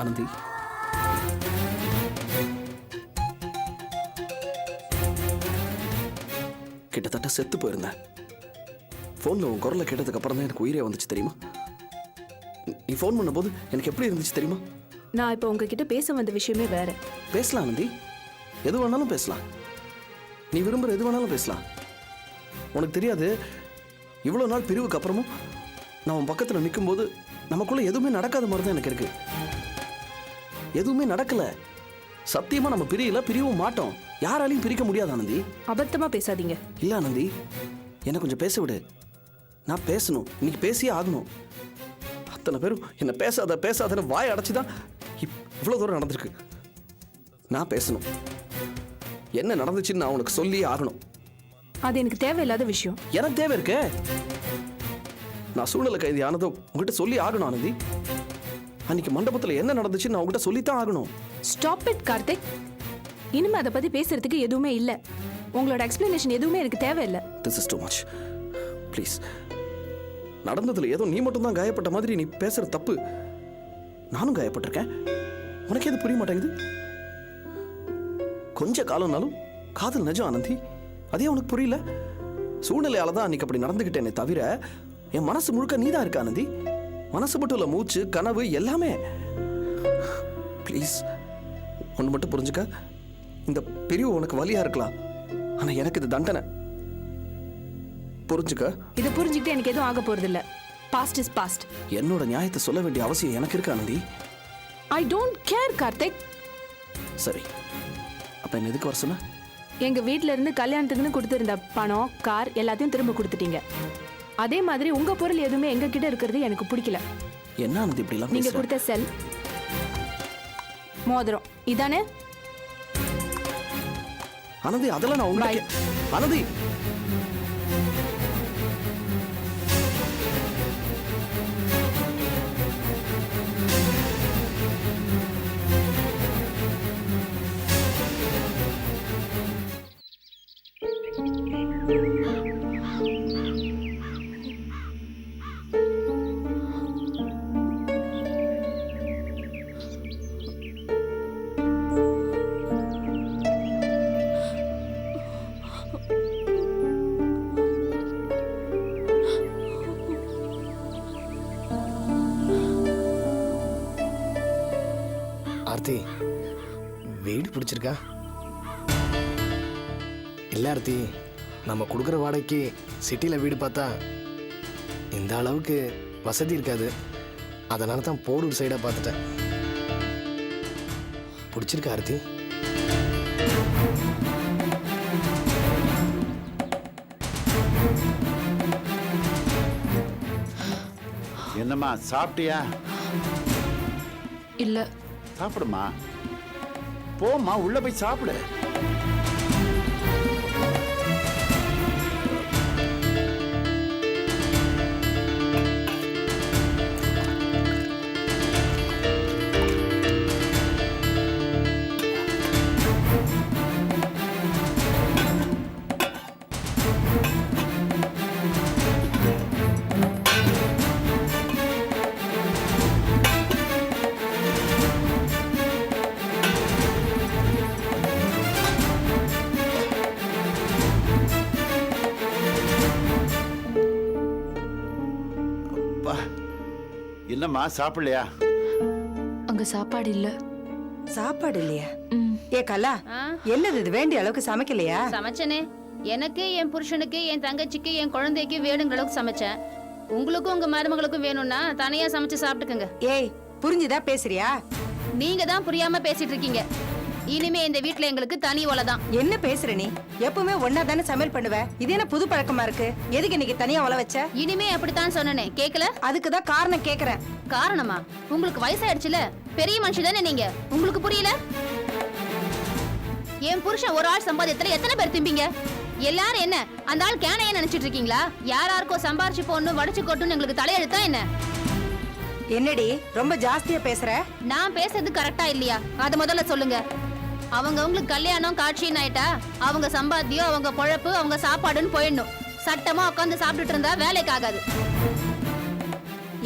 ஆனந்தி, கிட்டத்தட்ட செத்து போயிருந்தேன். ஃபோனில் உன் குரலை கேட்டதுக்கு அப்புறம் தான் எனக்கு உயிரே வந்துச்சு தெரியுமா? நீ ஃபோன் பண்ணும்போது எனக்கு எப்படி இருந்துச்சு தெரியுமா? நான் இப்போ உங்ககிட்ட பேச வந்த விஷயமே வேற. பேசலாம் ஆனந்தி, எது வேணாலும் பேசலாம். நீ விரும்புகிற எது வேணாலும் பேசலாம். உனக்கு தெரியாது, இவ்வளோ நாள் பிரிவுக்கு அப்புறமும் நான் உன் பக்கத்தில் நிற்கும்போது நமக்குள்ளே எதுவுமே நடக்காத மாதிரி தான் எனக்கு இருக்கு. எதுவுமே நடக்கலை. சத்தியமாக நம்ம பிரியல, பிரியவும் மாட்டோம். யாராலையும் பிரிக்க முடியாது ஆனந்தி. அபத்தமா பேசாதீங்க. இல்லை ஆனந்தி, என்னை கொஞ்சம் பேச விடு. நான் பேசணும், இன்னைக்கு பேசியே ஆகணும். அத்தனை பேரும் என்ன பேசாத பேசாதன்னு வாய் அடைச்சி தான் இவ்வளோ தூரம் நடந்திருக்கு. நான் பேசணும். என்ன நடந்துச்சுன்னு நான் உனக்கு சொல்லியே ஆகணும். அது எனக்கு தேவையில்லாத விஷயம். எனக்கு தேவை இருக்கே. நான் சூழ்நிலை கைதி ஆனதோ உங்ககிட்ட சொல்லி ஆகணும் ஆனந்தி. அன்னைக்கு மண்டபத்தில் என்ன நடந்துச்சுன்னு நான் உங்ககிட்ட சொல்லித்தான் ஆகணும். Stop it Karthik. இனிமே அதை பத்தி பேசுறதுக்கு எதுவுமே இல்லை. உங்களோட எக்ஸ்பிளனேஷன் எதுவுமே எனக்கு தேவையில்லை. This is too much. Please. நடந்ததுல ஏதோ நீ மட்டும் தான் காயப்பட்ட மாதிரி நீ பேசுற தப்பு. நானும் காயப்பட்டிருக்கேன். உனக்கு எது புரிய மாட்டேங்குது? கொஞ்ச காலம்னாலும் காதல் நிஜம் ஆனந்தி. அதே உனக்கு புரியல? சூழ்நிலையால தான் அன்னைக்கு அப்படி நடந்துகிட்டேனே தவிர என் மனசு முழுக்க நீ தான் இருக்க ஆனந்தி. மனசு மட்டும் இல்ல, மூச்சு, கனவு எல்லாமே. ப்ளீஸ் ஒன்று மட்டும் புரிஞ்சுக்க. இந்த பிரிவு உனக்கு வலியா இருக்கலாம், ஆனா எனக்கு இது தண்டனை. புரிஞ்சுக்க. இதை புரிஞ்சுக்கிட்டு எனக்கு எதுவும் ஆக போறது இல்ல. Past is past. என்னோட நியாயத்தை சொல்ல வேண்டிய அவசியம் எனக்கு இருக்கு Anandi. I don't care Karthik. சரி, அப்ப என்ன எதுக்கு வர சொன்ன? எங்க வீட்ல இருந்து கல்யாணத்துக்குன்னு கொடுத்திருந்த பணம், கார் எல்லாத்தையும் திரும்ப கொடுத்துட்டீங்க. அதே மாதிரி உங்க பொருள் எதுவுமே எங்க கிட்ட இருக்கிறது எனக்கு பிடிக்கல. என்ன ஆனந்தி இப்படி எல்லாம் நீங்க பேசுற? கொடுத்த செல், மோதிரம் இதானே? ஆனந்தி அதெல்லாம் நான் உங்களுக்கு ஆனந்தி ஆர்த்தி, வீடு பிடிச்சிருக்கா? இல்லை ஆர்த்தி, நம்ம கொடுக்குற வாடகைக்கு சிட்டியில் வீடு பார்த்தா இந்த அளவுக்கு வசதி இருக்காது. அதனால தான் போரூர் சைடாக பார்த்துட்டேன். பிடிச்சிருக்கா ஆர்த்தி? என்னம்மா சாப்பிட்டியா? இல்ல. சாப்பிடுமா. போம்மா, உள்ள போய் சாப்பிடு. என்னம்மா சாப்பிடலையா? அங்க சாப்பாடு இல்ல. சாப்பாடு இல்லையா? ஏ கலா, என்னது இது? வேண்டிய அளவுக்கு சமைக்கலையா? சமைச்சனே. எனக்கு, என் புருஷனுக்கு, என் தங்கச்சிக்கு, என் குழந்தைக்கு வேணுங்கிற அளவுக்கு சமைச்சேன். உங்களுக்கும் உங்க மருமகளுக்கும் வேணும்னா தனியா சமைச்சு சாப்பிட்டுக்கங்க. ஏய், புரிஞ்சுதா பேசுறியா? நீங்க தான் புரியாம பேசிட்டு இருக்கீங்க. இனிமே இந்த வீட்ல எங்களுக்கு தனி ஒலை தான். என்ன பேசுற நீ? எப்பவுமே ஒன்னா தானே சமையல் பண்ணுவ. இது என்ன புது பழக்கமா இருக்கு? எதுக்கு இன்னைக்கு தனியா ஒலை வச்ச? இனிமே அப்படித்தான் சொன்னனே, கேக்கல? அதுக்குதான் காரணம் கேக்குறேன். காரணமா? உங்களுக்கு வயசாயிடுச்சுல, பெரிய மனுஷி தானே நீங்க, உங்களுக்கு புரியல? என் புருஷன் ஒரு ஆள் சம்பாதியத்துல எத்தனை பேர் திம்பிங்க? எல்லாரும் என்ன அந்த ஆள் கேனையே நினைச்சிட்டு இருக்கீங்களா? யாராருக்கோ சம்பாரிச்சு போடணும், வடிச்சு கொட்டணும் எங்களுக்கு தலையெழுத்தா என்ன? என்னடி ரொம்ப ஜாஸ்தியா பேசுற? நான் பேசுறது கரெக்டா இல்லையா அத முதல்ல சொல்லுங்க. அவங்களுக்கு கல்யாணம் காட்சின்னு ஆயிட்டா அவங்க சம்பாத்தியம், அவங்க பொழப்பு, அவங்க சாப்பாடுன்னு போயிடணும். சட்டமா உட்காந்து சாப்பிட்டுட்டு இருந்தா வேலைக்கு ஆகாது.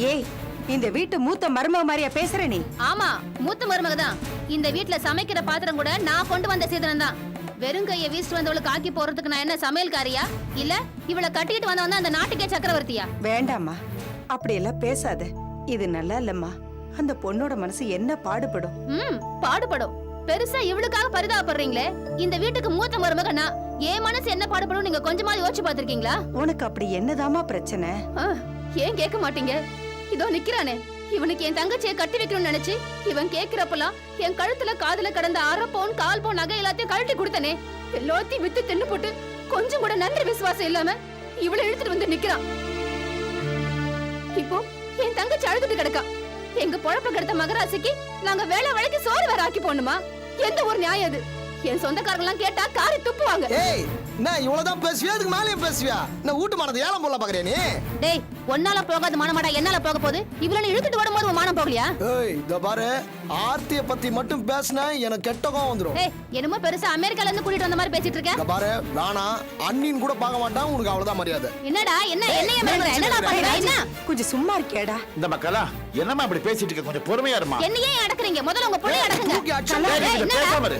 ஏய், இந்த வீட்டு மூத்த மருமக மாதிரியா பேசுற நீ? ஆமா, மூத்த மருமக தான். இந்த வீட்ல சமைக்கிற பாத்திரம் கூட நான் கொண்டு வந்த சீதனம் தான். வெறும் கையை வீசிட்டு வந்தவளுக்கு ஆக்கி போறதுக்கு நான் என்ன சமையல்காரியா? இல்ல இவளை கட்டிட்டு வந்தவன் அந்த நாட்டுக்கே சக்கரவர்த்தியா? வேண்டாம்மா, அப்படியெல்லாம் பேசாத. இது நல்லா இல்லம்மா. அந்த பொண்ணோட மனசு என்ன பாடுபடும். பாடுபடும். பெருசா இவளுக்காக பரிதாபப்படுறீங்களே. இந்த வீட்டுக்கு மூத்த மருமக நான். என் மனசு என்ன பாடுபடும் நீங்க கொஞ்சமா யோசிச்சு பாத்திருக்கீங்களா? உனக்கு அப்படி என்னதாமா பிரச்சனை? ஏன் கேட்க மாட்டீங்க? இதோ நிக்கிறானே, இவனுக்கு என் தங்கச்சியை கட்டி வைக்கணும்னு நினைச்சு இவன் கேக்குறப்பெல்லாம் என் கழுத்துல காதுல கடந்த 1/2 பவுன் 1/4 பவுன் நகை எல்லாத்தையும் கழட்டி கொடுத்தனே. எல்லாத்தையும் வித்து தின்னு போட்டு கொஞ்சம் கூட நன்றி விசுவாசம் இல்லாம இவளை இழுத்துட்டு வந்து நிக்கிறான். இப்போ என் தங்கச்சி அழுதுட்டு கிடக்கா. எங்க பொழப்ப கெடுத்த மகராசிக்கு நாங்க வேலை வேலைக்கு சோறு வேற ஆக்கி போடணுமா? எந்த ஒரு நியாயம் அது? என் சொந்தக்காரங்க எல்லாம் கேட்டா காரி துப்புவாங்க. ஏய், நான் இவ்வளவுதான் பேசுவியா? அதுக்கு மேலேயும் பேசுவியா? நான் வீட்டு மானத்தை ஏலம் போல பாக்குறியா நீ? டேய், ஒன்னால போகாத மானமாடா என்னால போக போகுது. இவ்வளவு இழுத்துட்டு ஓடும்போது உன் மானம் போகலையா? ஏய், இத பாரு, ஆர்த்திய பத்தி மட்டும் பேசினா எனக்கு கெட்ட கோவம் வந்துரும். ஏய், என்னமோ பெருசா அமெரிக்கால இருந்து கூட்டிட்டு வந்த மாதிரி பேசிட்டு இருக்க. இத பாரு, வேணா அண்ணின் கூட பார்க்க மாட்டான். உனக்கு அவ்வளவுதான் மரியாதை. என்னடா என்னைய மேல என்னடா பண்ற? என்ன கொஞ்சம் சும்மா இருக்கியாடா? இந்த மக்களா என்னம்மா அப்படி பேசிட்டு இருக்க? கொஞ்சம் பொறுமையா இருமா. என்னையே அடக்குறீங்க? முதல்ல உங்க புள்ளைய அடக்குங்க. தூக்கி அடிச்சு ஏய், என்னடா? பேசாம இரு.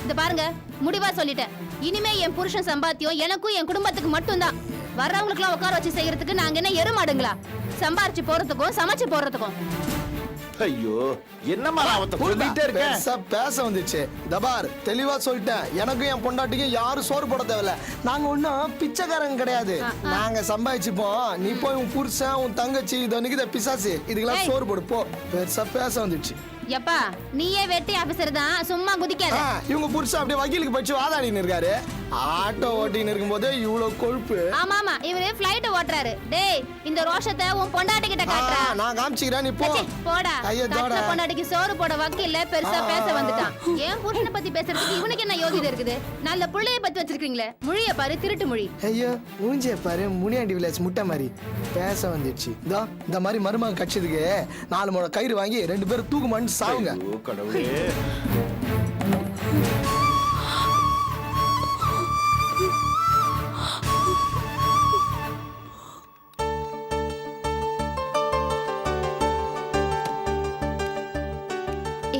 இந்த பாருங்க, முடிவா சொல்லிட்டேன். இனிமே என் புருஷன் சம்பாத்தியம் எனக்கும் என் குடும்பத்துக்கு மட்டும்தான். வர்றவங்களுக்கு எல்லாம் உட்கார வச்சு செய்யறதுக்கு நாங்க என்ன எருமாடுங்களா? சம்பாரிச்சு போறதுக்கும் சமைச்சு போறதுக்கும். ஐயோ, என்னம்மா நான் அவத்த சொல்லிட்டே இருக்கேன். பெருசா பேச வந்துச்சு. தபார், தெளிவா சொல்லிட்டேன். எனக்கும் என் பொண்டாட்டிக்கும் யாரும் சோறு போட தேவையில்ல. நாங்க ஒண்ணும் பிச்சைக்காரங்க கிடையாது. நாங்க சம்பாதிச்சுப்போம். நீ போய் உன் புருஷன், உன் தங்கச்சி, இதோ நிக்குத பிசாசு, இதுக்கெல்லாம் சோறு போடு போ. பெருசா பேச வந்துச்சு. எப்பா, நீயே வெட்டி ஆபீசர் தான், சும்மா குதிக்காத. இவங்க புருஷன் அப்படியே வக்கீலுக்கு போய் வாதாடின்னு இருக்காரு. ஆட்டோ ஓட்டின்னு இருக்கும்போது இவ்வளவு கொழுப்பு. ஆமா ஆமா, இவரு பிளைட் ஓட்டுறாரு. டேய், இந்த ரோஷத்தை உன் பொண்டாட்டி கிட்ட காட்டுறா. நான் காமிச்சிக்கிறேன், நீ போ. போடா. ஐயோ, கட்டின பொண்டாட்டிக்கு சோறு போட வக்கீல்ல பெருசா பேச வந்துட்டான். ஏன் புருஷனை பத்தி பேசுறதுக்கு இவனுக்கு என்ன யோகிதை இருக்குது? நல்ல புள்ளைய பத்தி வச்சிருக்கீங்களே, முழிய பாரு, திருட்டு மொழி. ஐயோ, மூஞ்சிய பாரு, முனியாண்டி வில்லேஜ் முட்டை மாதிரி பேச வந்துச்சு. இதோ இந்த மாதிரி மருமகன் கட்சிதுக்கு 4 முழம் கயிறு வாங்கி 2 பேரும் தூக்கு மண் சாவுங்க. ஐயோ, கடவுளே.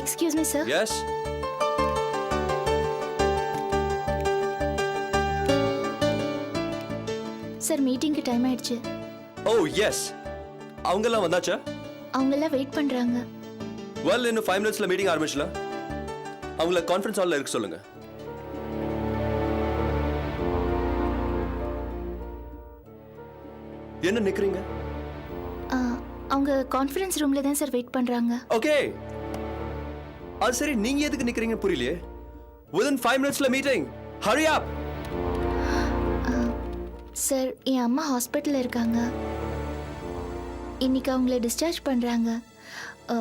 Excuse me sir. Yes. Sir, மீட்டிங்க்கு டைம் ஆயிடுச்சு. Oh, yes. அவங்கெல்லாம் வந்தாச்சா? அவங்க எல்லாம் வெயிட் பண்றாங்க. Well, இன்னும் 5 minutesல மீட்டிங் ஆரம்பிச்சலாம். அவங்கள கான்ஃபரன்ஸ் ஹால்ல இருக்க சொல்லுங்க. என்ன நிக்கிறீங்க? அவங்க கான்ஃபரன்ஸ் ரூம்ல தான் சார் வெயிட் பண்றாங்க. ஓகே. அது சரி, நீங்க எதுக்கு நிக்கிறீங்க புரியலையே? Within 5 minutesல மீட்டிங். Hurry up. சார், என் அம்மா ஹாஸ்பிட்டல்ல இருக்காங்க. இன்னைக்கு அவங்கள டிஸ்சார்ஜ் பண்றாங்க.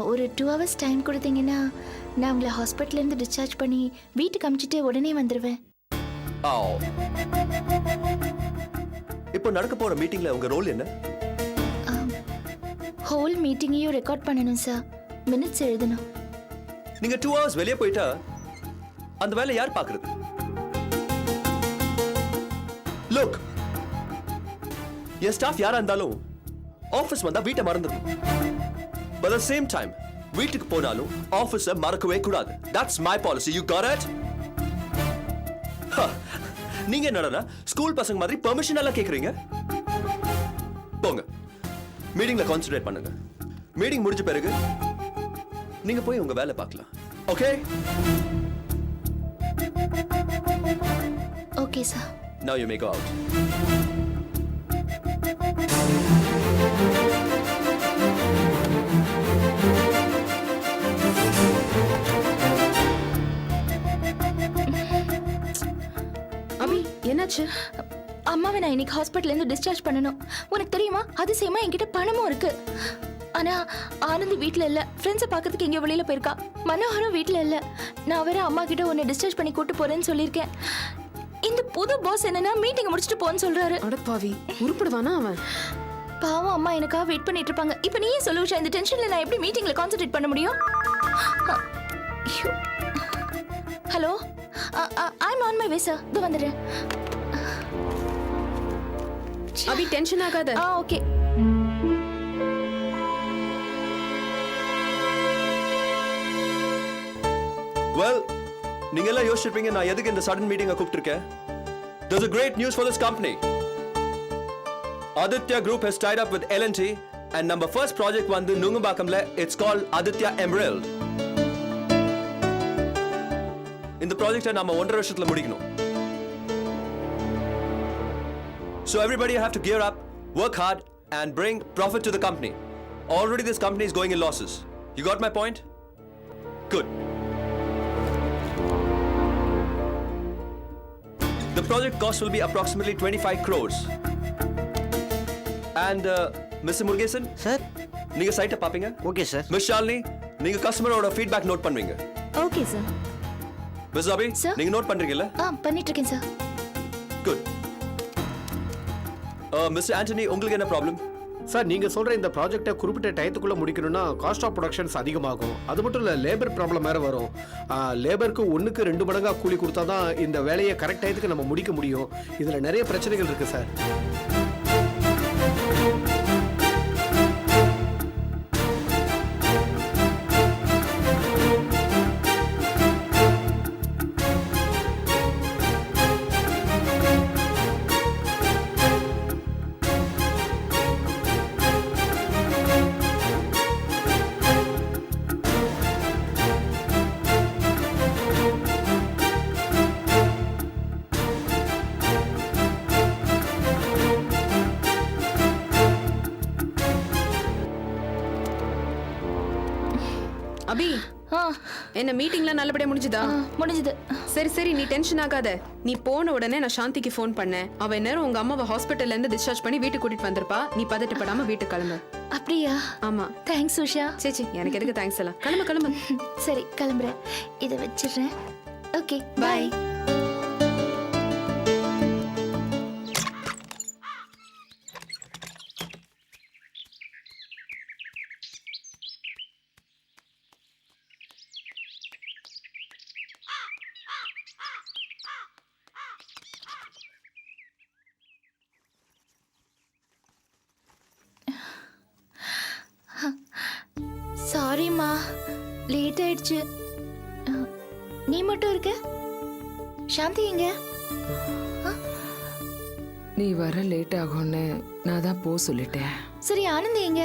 ஒரு 2 hours டைம் கொடுத்தீங்கன்னா நான் அவங்கள ஹாஸ்பிட்டல்ல இருந்து டிஸ்சார்ஜ் பண்ணி வீட்டுக்கு அனுப்பிச்சிட்டு உடனே வந்துடுவேன். இப்போ நடக்க போற மீட்டிங்ல உங்க ரோல் என்ன? ஹோல் மீட்டிங்கையும் ரெக்கார்ட் பண்ணணும் சார். மினிட்ஸ் எழுதணும். நீங்க 2 hours வெளியே போயிட்டா அந்த வேலை யார் பாக்குறது? லுக், என் ஸ்டாஃப் யாரா இருந்தாலும் ஆபீஸ் வந்தா வீட்டை மறந்துடும். But at the same time, வீட்டுக்கு போனாலும் ஆபீஸை மறக்கவே கூடாது. That's my policy. You got it? நீங்க என்னடா ஸ்கூல் பசங்க மாதிரி பெர்மிஷன் எல்லாம் கேக்குறீங்க? போங்க, மீட்டிங்ல கான்சென்ட்ரேட் பண்ணுங்க. மீட்டிங் முடிஞ்ச பிறகு நீங்க போய் உங்க வேலை பார்க்கலாம். Okay? Okay sir. Now you may go out. அபி, என்னாச்சு? அம்மாவை நான் இன்னைக்கு ஹாஸ்பிட்டல்ல இருந்து டிஸ்சார்ஜ் பண்ணணும். உனக்கு தெரியுமா, அதிசயமா என்கிட்ட பணமும் இருக்கு. ஆனா ஆனந்த் வீட்ல இல்ல. ஃப்ரெண்ட்ஸை பார்க்கறதுக்கு எங்கேயோ வெளியில போயிருக்கா. மனோகரும் வீட்ல இல்ல. நான் வேற அம்மா கிட்ட உன்னை டிஸ்சார்ஜ் பண்ணி கூட்டு போறேன்னு சொல்லியிருக்கேன். இந்த புது பாஸ் என்னன்னா மீட்டிங் முடிச்சுட்டு போன்னு சொல்றாரு. அடப்பாவி, உருப்படுவானா அவன்? பாவம், அம்மா எனக்காக வெயிட் பண்ணிட்டு இருப்பாங்க. இப்போ நீயே சொல்லு உஷா, இந்த டென்ஷன்ல நான் எப்படி மீட்டிங்ல கான்சென்ட்ரேட் பண்ண முடியும்? Hello, I am on my way sir. இதோ வந்துடுறேன். அபி, டென்ஷன் ஆகாத. ஓகே. Well, நீங்க எல்லாம் யோசிச்சிருப்பீங்க நான் எதுக்கு இந்த சடன் மீட்டிங்கை கூப்பிட்டிருக்கேன். There's a great news for this company. Aditya Group has tied up with L&T and number first project வந்து நுங்கம்பாக்கம்ல. It's called Aditya Emerald. இந்த ப்ராஜெக்ட்டை நாம 1.5 வருஷத்துல முடிக்கணும். So everybody have to gear up, work hard and bring profit to the company. Already this company is going in losses. You got my point? Good. The project cost will be approximately 25 crores. And Mr. Murugesan, sir, நீங்க சைட்டை பாப்பீங்க. okay sir. Miss Shalini, நீங்க கஸ்டமரோட feedback note பண்ணுவீங்க. Okay sir. Miss Abhi, Sir? நீங்க note பண்றீங்கல்ல? பண்ணிட்டு இருக்கேன் sir. Good. Mr. Anthony, உங்களுக்கு என்ன ப்ராப்ளம்? சார் நீங்க சொல்ற இந்த ப்ராஜெக்டை குறிப்பிட்ட டயத்துக்குள்ள முடிக்கணும்னா காஸ்ட் ஆஃப் ப்ரொடக்ஷன்ஸ் அதிகமாகும். அது மட்டும் இல்ல லேபர் ப்ராப்ளம் வேற வரும். லேபருக்கு 1க்கு 2 மடங்கா கூலி கொடுத்தா தான் இந்த வேலையை கரெக்ட் டயத்துக்கு நம்ம முடிக்க முடியும். இதுல நிறைய பிரச்சனைகள் இருக்கு சார். அபி, என்ன மீட்டிங்ல நல்லபடியா முடிஞ்சுதா? முடிஞ்சது. சரி சரி, நீ டென்ஷன் ஆகாத. நீ போன உடனே நான் சாந்திக்கு ஃபோன் பண்ணேன். அவ நேரம் உங்க அம்மாவை ஹாஸ்பிட்டல்ல இருந்து டிஸ்சார்ஜ் பண்ணி வீட்டுக்கு கூட்டிட்டு வந்திருப்பா. நீ பதட்டப்படாம வீட்டுக்கு கிளம்பு. அப்படியா? ஆமா. தேங்க்ஸ் உஷா. சேச்சி, எனக்கு எதுக்கு தேங்க்ஸ் எல்லாம். கிளம்பு கிளம்பு. சரி கிளம்புறேன். இதை வச்சிடுறேன். Okay bye. சாரிம்மா, லேட் ஆயிடுச்சு. நீ மட்டும் இருக்க? சாந்தி எங்க? நீ வர லேட் ஆகும்னு நான் தான் போ சொல்லிட்டேன். சரி ஆனந்தி எங்க?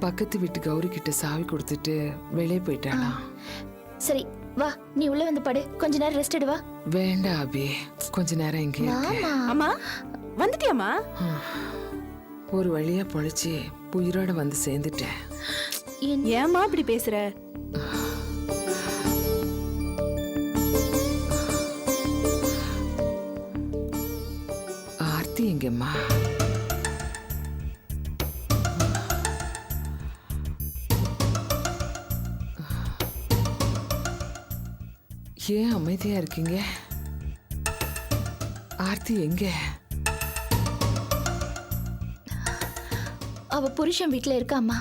பக்கத்து வீட்டு கௌரி கிட்ட சாவி கொடுத்துட்டு வெளியே போயிட்டானா? சரி வா, நீ உள்ள வந்து படு. கொஞ்ச நேரம் ரெஸ்ட் எடு. வா. வேண்டாம் அபி, கொஞ்ச நேரம் இங்கே இருக்கு. அம்மா வந்துட்டியாமா? ஒரு வழியா பொழைச்சி உயிரோட வந்து சேர்ந்துட்டேன். ஏமா இப்படி பேசுற? ஆர்த்தி எங்கம்மா? ஏன் அமைதியா இருக்கீங்க? ஆர்த்தி எங்க? அவ புருஷன் வீட்ல இருக்கா அம்மா.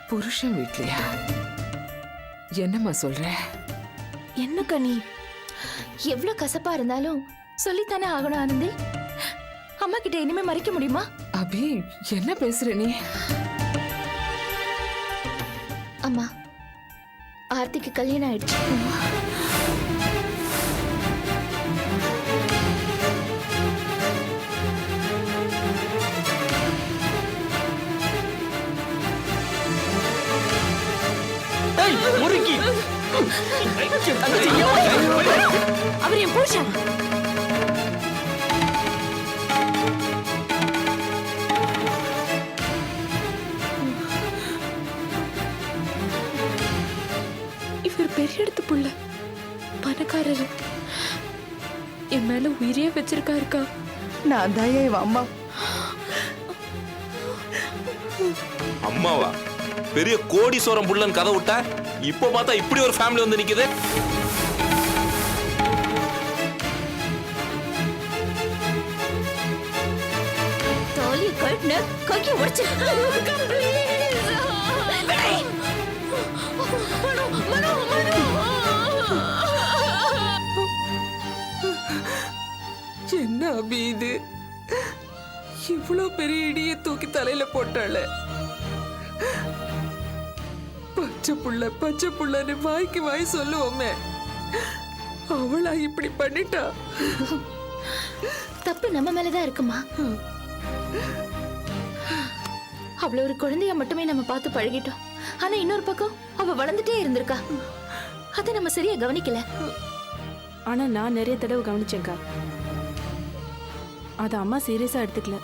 புருஷன் வீட்லயா? என்னம்மா சொல்ற? என்ன கனி, எவ்வளவு கசப்பா இருந்தாலும் சொல்லித்தானே ஆகணும் ஆனந்தி. அம்மா கிட்ட இனிமே மறைக்க முடியுமா? அபி, என்ன பேசுற நீ? அம்மா, ஆர்த்திக்கு கல்யாணம் ஆயிடுச்சு. அவர் என் புருஷன். இவர் பெரிய இடத்து புள்ள, பணக்காரரு. என் மேல உயிரே வச்சிருக்காருக்கா. நான் தான் என் அம்மா. அம்மாவா? பெரிய கோடீஸ்வரம் புள்ளன்னு கதை விட்டா இப்போ பார்த்தா இப்படி ஒரு ஃபேமிலி வந்து நிக்குது. தாலிய கட்டின கையை உடைச்சு. என்ன அபி இது? இவ்வளவு பெரிய இடியை தூக்கி தலையில போட்டாள. பச்சை புள்ளன்னு வாய்க்கு வாய் சொல்லுவோமே, அவளா இப்படி பண்ணிட்டா? தப்பு நம்ம மேலதான் இருக்குமா? அவள ஒரு குழந்தைய மட்டுமே நம்ம பார்த்து பழகிட்டோம். ஆனா இன்னொரு பக்கம் அவ வளர்ந்துட்டே இருந்திருக்கா. அதை நம்ம சரியா கவனிக்கல. ஆனா நான் நிறைய தடவை கவனிச்சேன்க்கா. அதை அம்மா சீரியஸா எடுத்துக்கல.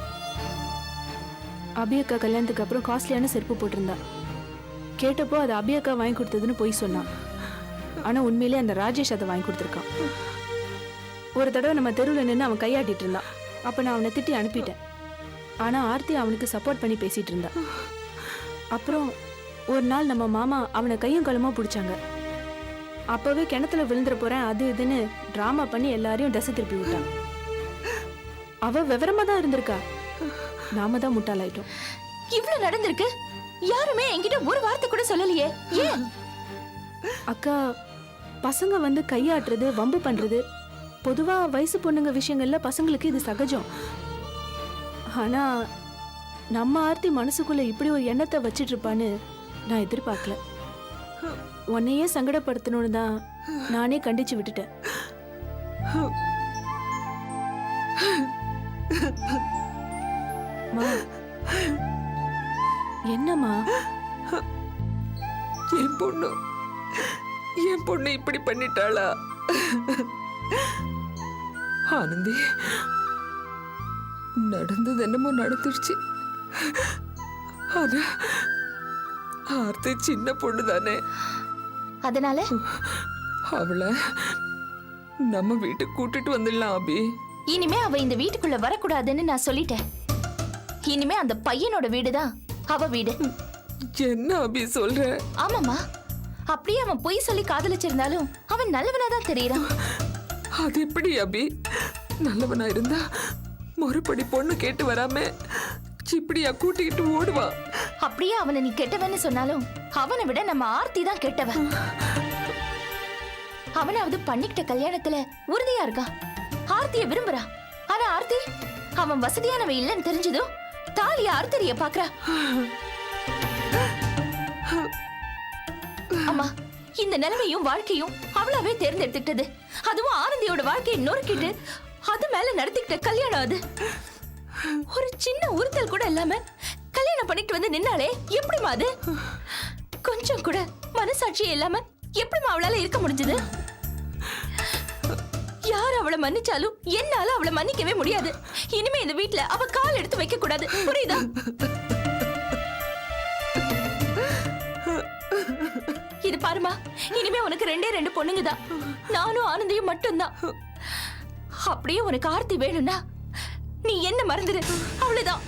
அபியக்கா கல்யாணத்துக்கு அப்புறம் காஸ்ட்லியான செருப்பு போட்டிருந்தா. கேட்டப்போ அது அபியக்கா வாங்கி கொடுத்ததுன்னு போய் சொன்னான். ஆனா உண்மையிலே அந்த ராஜேஷ் அதை வாங்கி கொடுத்துருக்கான். ஒரு தடவை நம்ம தெருவில் நின்று அவன் கையாட்டிட்டு இருந்தான். அப்ப நான் அவனை திட்டி அனுப்பிட்டேன். ஆனா ஆர்த்தி அவனுக்கு சப்போர்ட் பண்ணி பேசிட்டு இருந்தா. அப்புறம் ஒரு நாள் நம்ம மாமா அவனை கையும் களமா பிடிச்சாங்க. அப்பவே கிணத்துல விழுந்துற போறேன் அது இதுன்னு டிராமா பண்ணி எல்லாரையும் தசை திருப்பி விட்டான். அவ விவரமா தான் இருந்திருக்கா. நாம தான் முட்டாளாயிட்டோம். இவ்வளவு நடந்திருக்கு, யாருமே என்கிட்ட ஒரு வார்த்தை கூட சொல்லலையே. ஏன்? அக்கா, பசங்க வந்து கையாட்டுறது, வம்பு பண்றது பொதுவா வயசு பொண்ணுங்க விஷயங்கள்ல பசங்களுக்கு இது சகஜம். ஆனா நம்ம ஆர்த்தி மனசுக்குள்ள இப்படி ஒரு எண்ணத்தை வச்சிட்டு இருப்பான்னு நான் எதிர்பார்க்கல. உன்னையே சங்கடப்படுத்தணும்னு தான் நானே கண்டிச்சு விட்டுட்டேன். என்னம்மா? என் பொண்ணு இப்படி பண்ணிட்டாளா? ஆனந்தி, நடந்தது என்னமோ நடந்துருச்சு. ஆனா ஆர்த்தி சின்ன பொண்ணு தானே. அதனால அவளை நம்ம வீட்டுக்கு கூட்டிட்டு வந்துடலாம் அபி. இனிமே அவ இந்த வீட்டுக்குள்ள வரக்கூடாதுன்னு நான் சொல்லிட்டேன். இனிமே அந்த பையனோட வீடுதான் அவ வீடு. என்ன அபி சொல்ற? ஆமாமா, அப்படியே அவன் பொய் சொல்லி காதலிச்சிருந்தாலும் அவன் நல்லவனாதான் தெரியறான். அது எப்படி அபி? நல்லவனா இருந்தா மறுபடி பொண்ணு கேட்டு வராம இப்படியா கூட்டிக்கிட்டு ஓடுவா? அப்படியே அவனை நீ கெட்டவன்னு சொன்னாலும் அவனை விட நம்ம ஆர்த்தி தான் கெட்டவன். அவனாவது பண்ணிக்கிட்ட கல்யாணத்துல உறுதியா இருக்கான், ஆர்த்திய விரும்புறா. ஆனா ஆர்த்தி அவன் வசதியானவன் இல்லைன்னு தெரிஞ்சதும் தாலிய ஆர்த்தரிய பாக்குறா. அம்மா, இந்த நிலைமையும் வாழ்க்கையும் அவளாவே தேர்ந்தெடுத்துக்கிட்டது. அதுவும் ஆனந்தியோட வாழ்க்கையை நொறுக்கிட்டு அது மேல நடத்திக்கிட்ட கல்யாணம். அது ஒரு சின்ன உறுத்தல் கூட இல்லாம கல்யாணம் பண்ணிட்டு வந்து நின்னாலே எப்படிமா அது? கொஞ்சம் கூட மனசாட்சியே இல்லாம எப்படிமா அவளால இருக்க முடிஞ்சது? யார் அவளை மன்னிச்சாலும் என்னால அவளை மன்னிக்கவே முடியாது. இனிமே இந்த வீட்டுல அவ கால் எடுத்து வைக்க கூடாது, புரியுதா? இது பாருமா, இனிமே உனக்கு 2 பொண்ணுங்க தான். நானும் ஆனந்தியும் மட்டும்தான். அப்படியே உனக்கு ஆர்த்தி வேணும்னா நீ என்ன மறந்துடு, அவ்வளவுதான்.